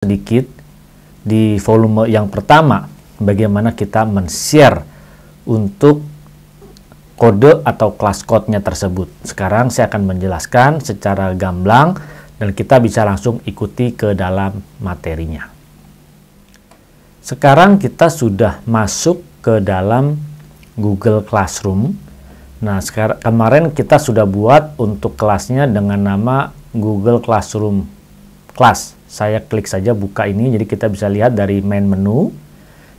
sedikit di volume yang pertama bagaimana kita men-share untuk kode atau class code-nya tersebut. Sekarang saya akan menjelaskan secara gamblang dan kita bisa langsung ikuti ke dalam materinya. Sekarang kita sudah masuk ke dalam Google Classroom. Nah, kemarin kita sudah buat untuk kelasnya dengan nama Google Classroom Class. Saya klik saja buka ini, jadi kita bisa lihat dari main menu.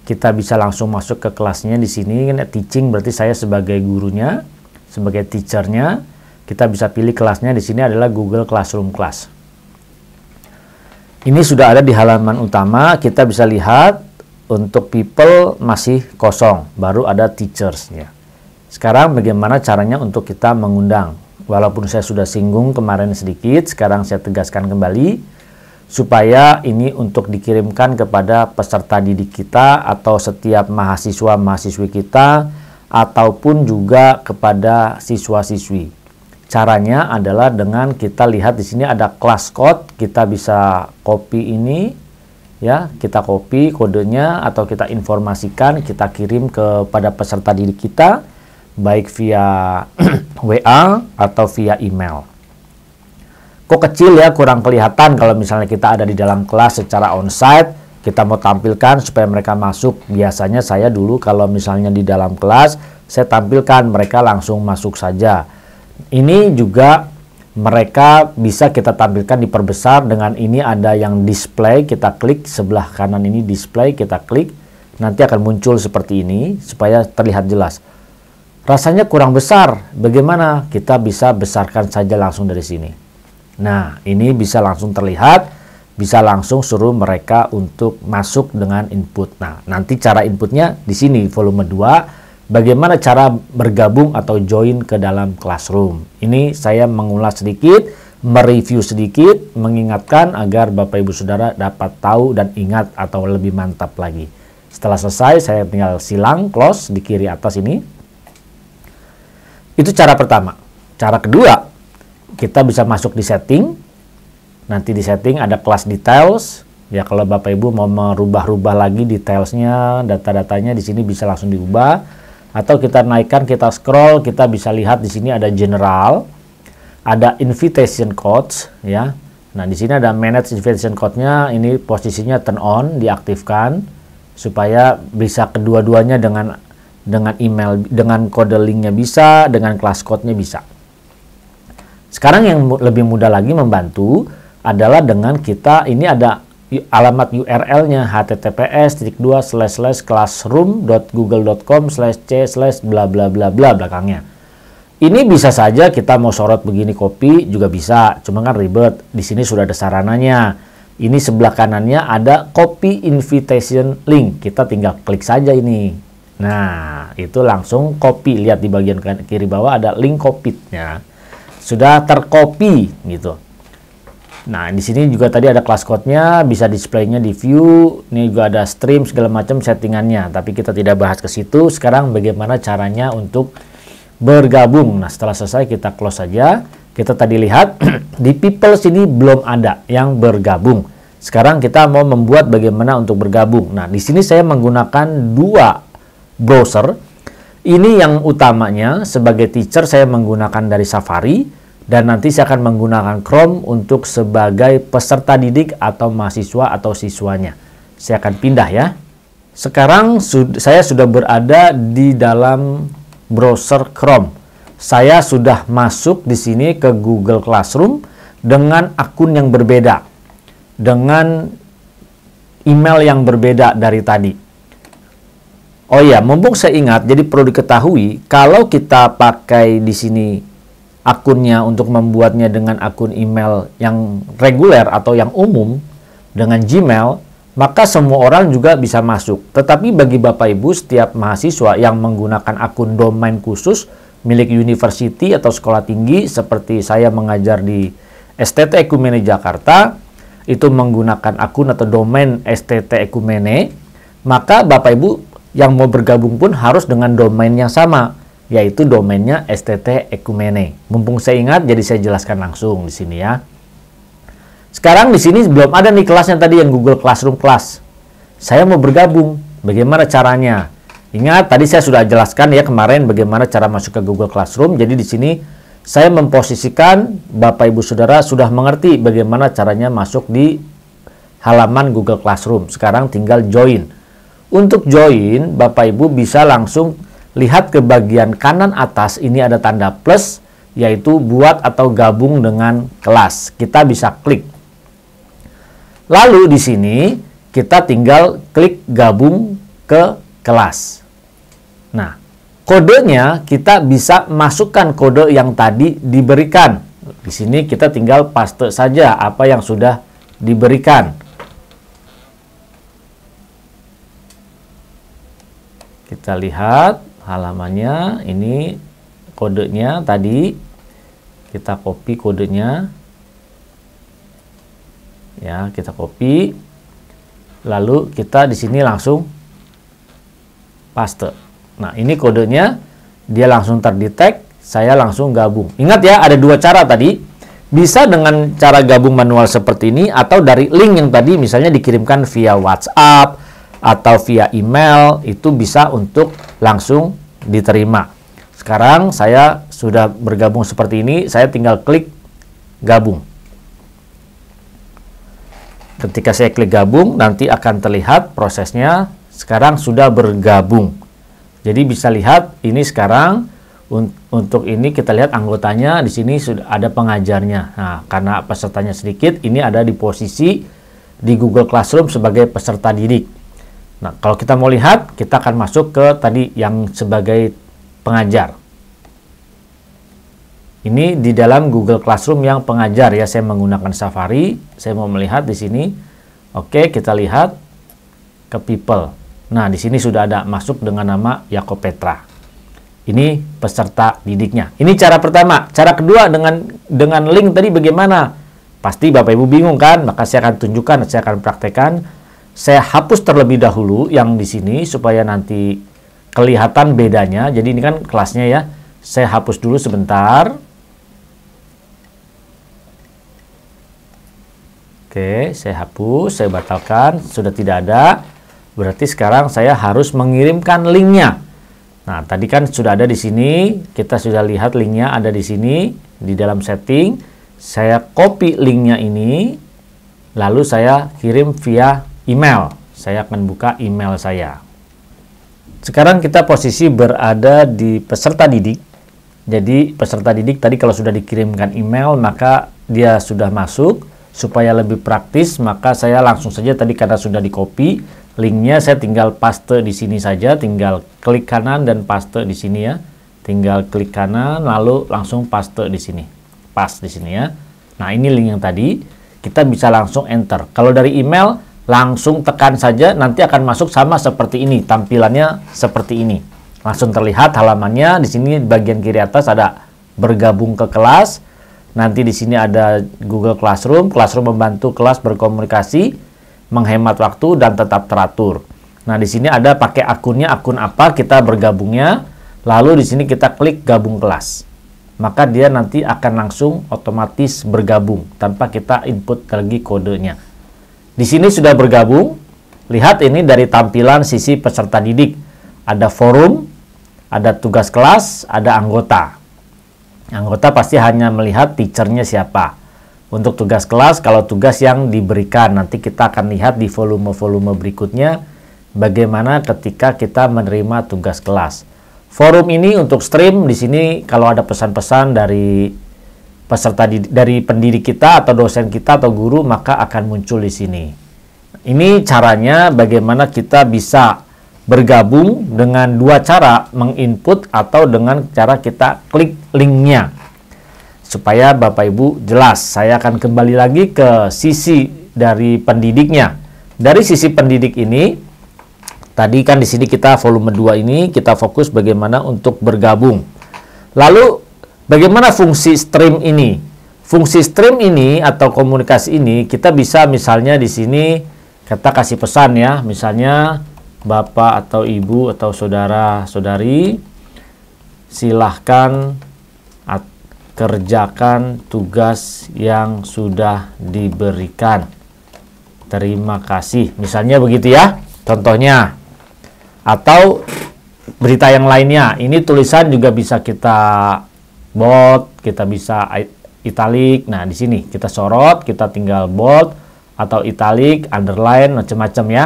Kita bisa langsung masuk ke kelasnya di sini. Teaching berarti saya sebagai gurunya, sebagai teachernya. Kita bisa pilih kelasnya di sini adalah Google Classroom Class. Ini sudah ada di halaman utama. Kita bisa lihat untuk people masih kosong, baru ada teachers-nya. Sekarang bagaimana caranya untuk kita mengundang? Walaupun saya sudah singgung kemarin sedikit, sekarang saya tegaskan kembali. Supaya ini untuk dikirimkan kepada peserta didik kita atau setiap mahasiswa-mahasiswi kita ataupun juga kepada siswa-siswi. Caranya adalah dengan kita lihat di sini ada class code, kita bisa copy ini ya, kita copy kodenya atau kita informasikan, kita kirim kepada peserta didik kita baik via WA atau via email. Kok kecil ya, kurang kelihatan kalau misalnya kita ada di dalam kelas secara onsite, kita mau tampilkan supaya mereka masuk. Biasanya saya dulu kalau misalnya di dalam kelas, saya tampilkan mereka langsung masuk saja. Ini juga mereka bisa kita tampilkan diperbesar dengan ini ada yang display, kita klik sebelah kanan ini display, kita klik, nanti akan muncul seperti ini supaya terlihat jelas. Rasanya kurang besar, bagaimana? Kita bisa besarkan saja langsung dari sini. Nah, ini bisa langsung terlihat, bisa langsung suruh mereka untuk masuk dengan input. Nah, nanti cara inputnya di sini volume 2, bagaimana cara bergabung atau join ke dalam classroom. Ini saya mengulas sedikit, mereview sedikit, mengingatkan agar Bapak Ibu Saudara dapat tahu dan ingat atau lebih mantap lagi. Setelah selesai, saya tinggal silang, close di kiri atas ini. Itu cara pertama. Cara kedua, kita bisa masuk di setting. Nanti di setting ada class details. Ya, kalau Bapak Ibu mau merubah-rubah lagi detailsnya, data-datanya di sini bisa langsung diubah. Atau kita naikkan, kita scroll, kita bisa lihat di sini ada general, ada invitation codes ya. Nah, di sini ada manage invitation code-nya, ini posisinya turn on, diaktifkan supaya bisa kedua-duanya dengan email, dengan kode linknya bisa, dengan class code-nya bisa. Sekarang yang lebih mudah lagi membantu adalah dengan kita, ini ada alamat URL-nya https://classroom.google.com/c/ bla bla bla belakangnya. Ini bisa saja kita mau sorot begini copy juga bisa, cuma kan ribet. Di sini sudah ada sarananya. Ini sebelah kanannya ada copy invitation link. Kita tinggal klik saja ini. Nah, itu langsung copy. Lihat di bagian kiri bawah ada link copy-nya. Sudah tercopy gitu. Nah, di sini juga tadi ada class code-nya, bisa display-nya di view. Ini juga ada stream segala macam settingannya, tapi kita tidak bahas ke situ. Sekarang bagaimana caranya untuk bergabung. Nah, setelah selesai kita close saja. Kita tadi lihat di people sini belum ada yang bergabung. Sekarang kita mau membuat bagaimana untuk bergabung. Nah, di sini saya menggunakan dua browser. Ini yang utamanya sebagai teacher saya menggunakan dari Safari dan nanti saya akan menggunakan Chrome untuk sebagai peserta didik atau mahasiswa atau siswanya. Saya akan pindah ya. Sekarang saya sudah berada di dalam browser Chrome. Saya sudah masuk di sini ke Google Classroom dengan akun yang berbeda, dengan email yang berbeda dari tadi. Oh iya, mumpung saya ingat, jadi perlu diketahui kalau kita pakai di sini akunnya untuk membuatnya dengan akun email yang reguler atau yang umum dengan Gmail, maka semua orang juga bisa masuk. Tetapi bagi Bapak Ibu, setiap mahasiswa yang menggunakan akun domain khusus milik university atau sekolah tinggi seperti saya mengajar di STT Ekumene Jakarta, itu menggunakan akun atau domain STT Ekumene, maka Bapak Ibu yang mau bergabung pun harus dengan domain yang sama, yaitu domainnya STT Ekumene. Mumpung saya ingat, jadi saya jelaskan langsung di sini ya. Sekarang di sini belum ada nih kelasnya tadi yang Google Classroom Class. Saya mau bergabung. Bagaimana caranya? Ingat tadi saya sudah jelaskan ya kemarin bagaimana cara masuk ke Google Classroom. Jadi di sini saya memposisikan Bapak Ibu Saudara sudah mengerti bagaimana caranya masuk di halaman Google Classroom. Sekarang tinggal join. Untuk join, Bapak Ibu bisa langsung lihat ke bagian kanan atas, ini ada tanda plus, yaitu buat atau gabung dengan kelas. Kita bisa klik. Lalu di sini kita tinggal klik gabung ke kelas. Nah, kodenya kita bisa masukkan kode yang tadi diberikan. Di sini kita tinggal paste saja apa yang sudah diberikan. Kita lihat halamannya, ini kodenya tadi. Kita copy kodenya. Ya, kita copy. Lalu kita di sini langsung paste. Nah, ini kodenya, dia langsung terdetek, saya langsung gabung. Ingat ya, ada dua cara tadi. Bisa dengan cara gabung manual seperti ini, atau dari link yang tadi misalnya dikirimkan via WhatsApp, atau via email, itu bisa untuk langsung diterima. Sekarang saya sudah bergabung seperti ini, saya tinggal klik gabung. Ketika saya klik gabung, nanti akan terlihat prosesnya sekarang sudah bergabung. Jadi bisa lihat ini sekarang untuk ini kita lihat anggotanya di sini sudah ada pengajarnya. Nah, karena pesertanya sedikit, ini ada di posisi di Google Classroom sebagai peserta didik. Nah, kalau kita mau lihat, kita akan masuk ke tadi yang sebagai pengajar. Ini di dalam Google Classroom yang pengajar ya, saya menggunakan Safari. Saya mau melihat di sini. Oke, kita lihat ke people. Nah, di sini sudah ada masuk dengan nama Yakob Petra. Ini peserta didiknya. Ini cara pertama. Cara kedua dengan link tadi bagaimana? Pasti Bapak Ibu bingung kan? Maka saya akan tunjukkan, saya akan praktekkan. Saya hapus terlebih dahulu yang di sini supaya nanti kelihatan bedanya. Jadi ini kan kelasnya ya. Saya hapus dulu sebentar. Oke, saya hapus, saya batalkan, sudah tidak ada. Berarti sekarang saya harus mengirimkan linknya. Nah, tadi kan sudah ada di sini, kita sudah lihat linknya ada di sini, di dalam setting. Saya copy linknya ini, lalu saya kirim via email. Saya akan buka email saya. Sekarang kita posisi berada di peserta didik. Jadi peserta didik tadi kalau sudah dikirimkan email, maka dia sudah masuk. Supaya lebih praktis, maka saya langsung saja tadi karena sudah di-copy linknya, saya tinggal paste di sini saja, tinggal klik kanan dan paste di sini ya. Tinggal klik kanan lalu langsung paste di sini. Pas di sini ya. Nah, ini link yang tadi, kita bisa langsung enter. Kalau dari email langsung tekan saja, nanti akan masuk sama seperti ini, tampilannya seperti ini. Langsung terlihat halamannya, di sini bagian kiri atas ada bergabung ke kelas. Nanti di sini ada Google Classroom. Classroom membantu kelas berkomunikasi, menghemat waktu dan tetap teratur. Nah, di sini ada pakai akunnya, akun apa kita bergabungnya. Lalu di sini kita klik gabung kelas. Maka dia nanti akan langsung otomatis bergabung tanpa kita input lagi kodenya. Di sini sudah bergabung. Lihat ini dari tampilan sisi peserta didik. Ada forum, ada tugas kelas, ada anggota. Anggota pasti hanya melihat teachernya siapa. Untuk tugas kelas, kalau tugas yang diberikan, nanti kita akan lihat di volume-volume berikutnya bagaimana ketika kita menerima tugas kelas. Forum ini untuk stream, di sini kalau ada pesan-pesan dari peserta dari pendidik kita atau dosen kita atau guru, maka akan muncul di sini. Ini caranya bagaimana kita bisa bergabung dengan dua cara, menginput atau dengan cara kita klik linknya. Supaya Bapak Ibu jelas, saya akan kembali lagi ke sisi dari pendidiknya. Dari sisi pendidik ini, tadi kan di sini kita volume 2 ini kita fokus bagaimana untuk bergabung. Lalu bagaimana fungsi stream ini? Fungsi stream ini atau komunikasi ini kita bisa misalnya di sini kita kasih pesan ya, misalnya Bapak atau Ibu atau saudara-saudari silahkan kerjakan tugas yang sudah diberikan. Terima kasih. Misalnya begitu ya, contohnya. Atau berita yang lainnya. Ini tulisan juga bisa kita bold, kita bisa italic. Nah, di sini kita sorot, kita tinggal bold atau italic, underline, macam-macam ya.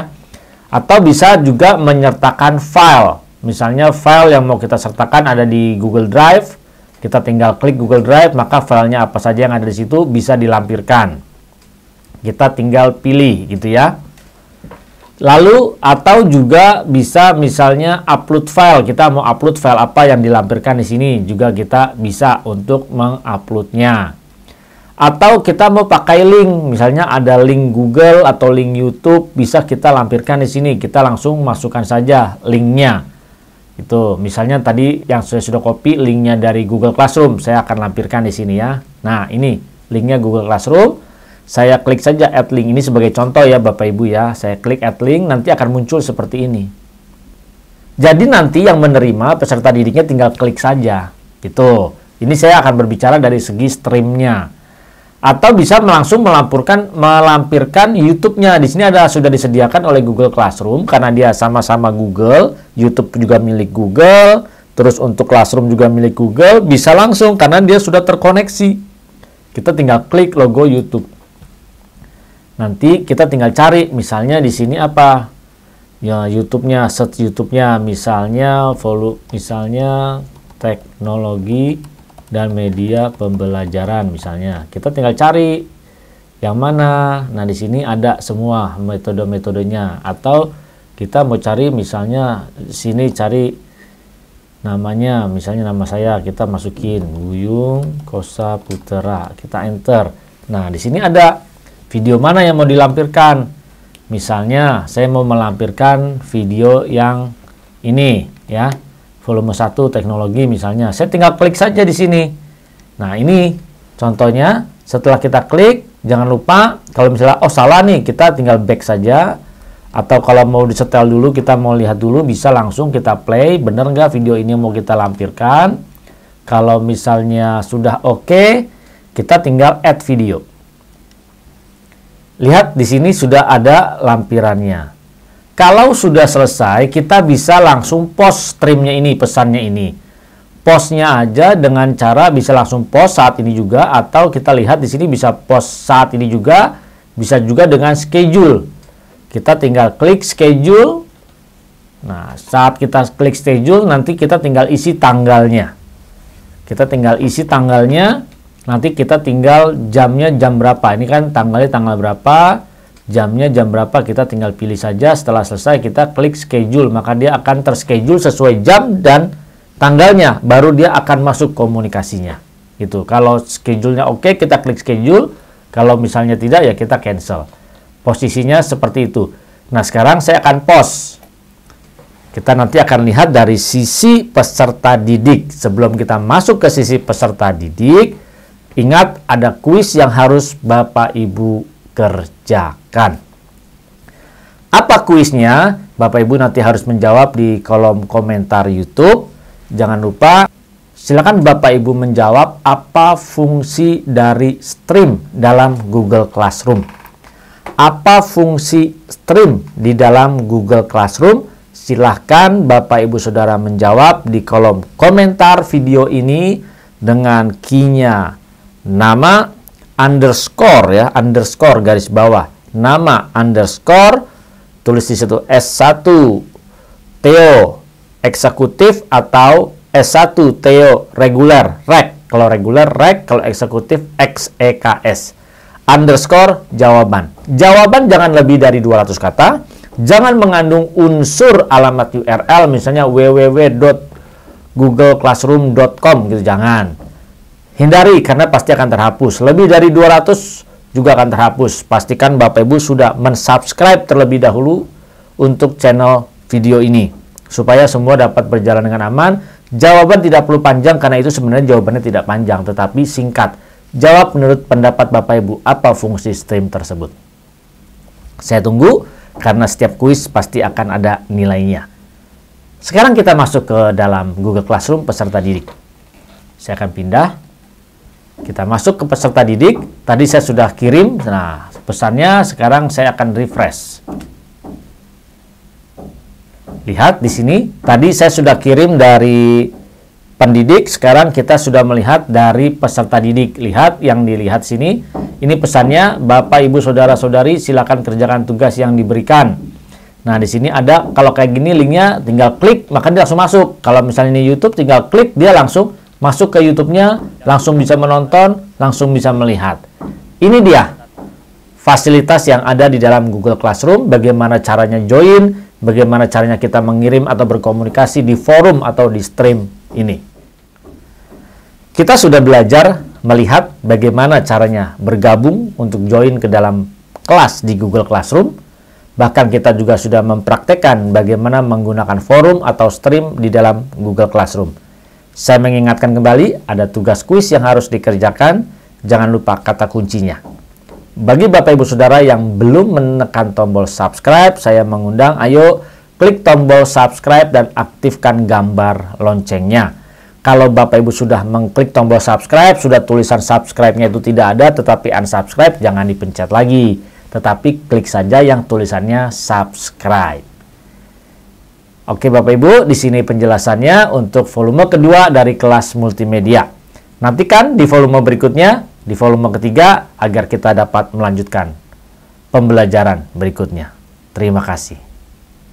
Atau bisa juga menyertakan file. Misalnya file yang mau kita sertakan ada di Google Drive. Kita tinggal klik Google Drive, maka filenya apa saja yang ada di situ bisa dilampirkan. Kita tinggal pilih gitu ya. Lalu atau juga bisa misalnya upload file. Kita mau upload file apa yang dilampirkan di sini juga kita bisa untuk menguploadnya. Atau kita mau pakai link, misalnya ada link Google atau link YouTube, bisa kita lampirkan di sini. Kita langsung masukkan saja linknya. Itu misalnya tadi yang saya sudah copy linknya dari Google Classroom, saya akan lampirkan di sini ya. Nah, ini linknya Google Classroom. Saya klik saja add link, ini sebagai contoh ya Bapak Ibu ya. Saya klik add link, nanti akan muncul seperti ini. Jadi nanti yang menerima peserta didiknya tinggal klik saja. Itu. Ini saya akan berbicara dari segi streamnya. Atau bisa langsung melampirkan YouTube-nya. Di sini sudah disediakan oleh Google Classroom karena dia sama-sama Google, YouTube juga milik Google, terus untuk Classroom juga milik Google, bisa langsung karena dia sudah terkoneksi. Kita tinggal klik logo YouTube. Nanti kita tinggal cari, misalnya di sini apa? Ya, YouTube-nya, search YouTube-nya, misalnya teknologi dan media pembelajaran misalnya. Kita tinggal cari yang mana. Nah, di sini ada semua metode-metodenya. Atau kita mau cari misalnya sini cari namanya, misalnya nama saya, kita masukin Buyung Kosa Putra. Kita enter. Nah, di sini ada video mana yang mau dilampirkan. Misalnya saya mau melampirkan video yang ini ya. Volume 1 teknologi misalnya. Saya tinggal klik saja di sini. Nah, ini contohnya. Setelah kita klik, jangan lupa kalau misalnya salah nih, kita tinggal back saja. Atau kalau mau disetel dulu, kita mau lihat dulu, bisa langsung kita play. Bener nggak video ini mau kita lampirkan? Kalau misalnya sudah oke, kita tinggal add video. Lihat di sini sudah ada lampirannya. Kalau sudah selesai, kita bisa langsung post streamnya ini, pesannya ini. Postnya aja dengan cara bisa langsung post saat ini juga, atau kita lihat di sini bisa post saat ini juga, bisa juga dengan schedule. Kita tinggal klik schedule. Nah, saat kita klik schedule, nanti kita tinggal isi tanggalnya. Kita tinggal isi tanggalnya, nanti kita tinggal jamnya jam berapa. Ini kan tanggalnya tanggal berapa. Jamnya jam berapa, kita tinggal pilih saja. Setelah selesai kita klik schedule, maka dia akan terschedule sesuai jam dan tanggalnya, baru dia akan masuk komunikasinya. Gitu. Kalau schedule-nya oke, kita klik schedule. Kalau misalnya tidak, ya kita cancel. Posisinya seperti itu. Nah, sekarang saya akan post. Kita nanti akan lihat dari sisi peserta didik. Sebelum kita masuk ke sisi peserta didik, ingat ada kuis yang harus Bapak Ibu kerjakan. Apa kuisnya? Bapak Ibu nanti harus menjawab di kolom komentar YouTube. Jangan lupa, silakan Bapak Ibu menjawab apa fungsi dari stream dalam Google Classroom. Apa fungsi stream di dalam Google Classroom? Silahkan Bapak Ibu Saudara menjawab di kolom komentar video ini dengan key-nya nama underscore ya, underscore garis bawah, nama underscore, tulis di situ S1 Theo eksekutif atau S1 Theo reguler, rek. Kalau reguler rek, kalau eksekutif XEKS. Underscore jawaban. Jawaban jangan lebih dari 200 kata. Jangan mengandung unsur alamat URL misalnya www.googleclassroom.com gitu, jangan. Hindari karena pasti akan terhapus. Lebih dari 200 juga akan terhapus. Pastikan Bapak Ibu sudah mensubscribe terlebih dahulu untuk channel video ini supaya semua dapat berjalan dengan aman. Jawaban tidak perlu panjang karena itu sebenarnya jawabannya tidak panjang tetapi singkat. Jawab menurut pendapat Bapak Ibu apa fungsi stream tersebut. Saya tunggu karena setiap kuis pasti akan ada nilainya. Sekarang kita masuk ke dalam Google Classroom peserta didik. Saya akan pindah. Kita masuk ke peserta didik. Tadi saya sudah kirim. Nah, pesannya sekarang saya akan refresh. Lihat di sini. Tadi saya sudah kirim dari pendidik. Sekarang kita sudah melihat dari peserta didik. Lihat yang dilihat sini. Ini pesannya, Bapak, Ibu, Saudara-saudari, silakan kerjakan tugas yang diberikan. Nah, di sini ada, kalau kayak gini linknya tinggal klik, maka dia langsung masuk. Kalau misalnya ini YouTube, tinggal klik, dia langsung masuk ke YouTube-nya, langsung bisa menonton, langsung bisa melihat. Ini dia fasilitas yang ada di dalam Google Classroom, bagaimana caranya join, bagaimana caranya kita mengirim atau berkomunikasi di forum atau di stream ini. Kita sudah belajar melihat bagaimana caranya bergabung untuk join ke dalam kelas di Google Classroom. Bahkan kita juga sudah mempraktekkan bagaimana menggunakan forum atau stream di dalam Google Classroom. Saya mengingatkan kembali, ada tugas kuis yang harus dikerjakan. Jangan lupa kata kuncinya. Bagi Bapak Ibu Saudara yang belum menekan tombol subscribe, saya mengundang, ayo klik tombol subscribe dan aktifkan gambar loncengnya. Kalau Bapak Ibu sudah mengklik tombol subscribe, sudah tulisan subscribe-nya itu tidak ada, tetapi unsubscribe, jangan dipencet lagi. Tetapi klik saja yang tulisannya subscribe. Oke Bapak Ibu, di sini penjelasannya untuk volume kedua dari kelas multimedia. Nantikan di volume berikutnya, di volume ketiga, agar kita dapat melanjutkan pembelajaran berikutnya. Terima kasih.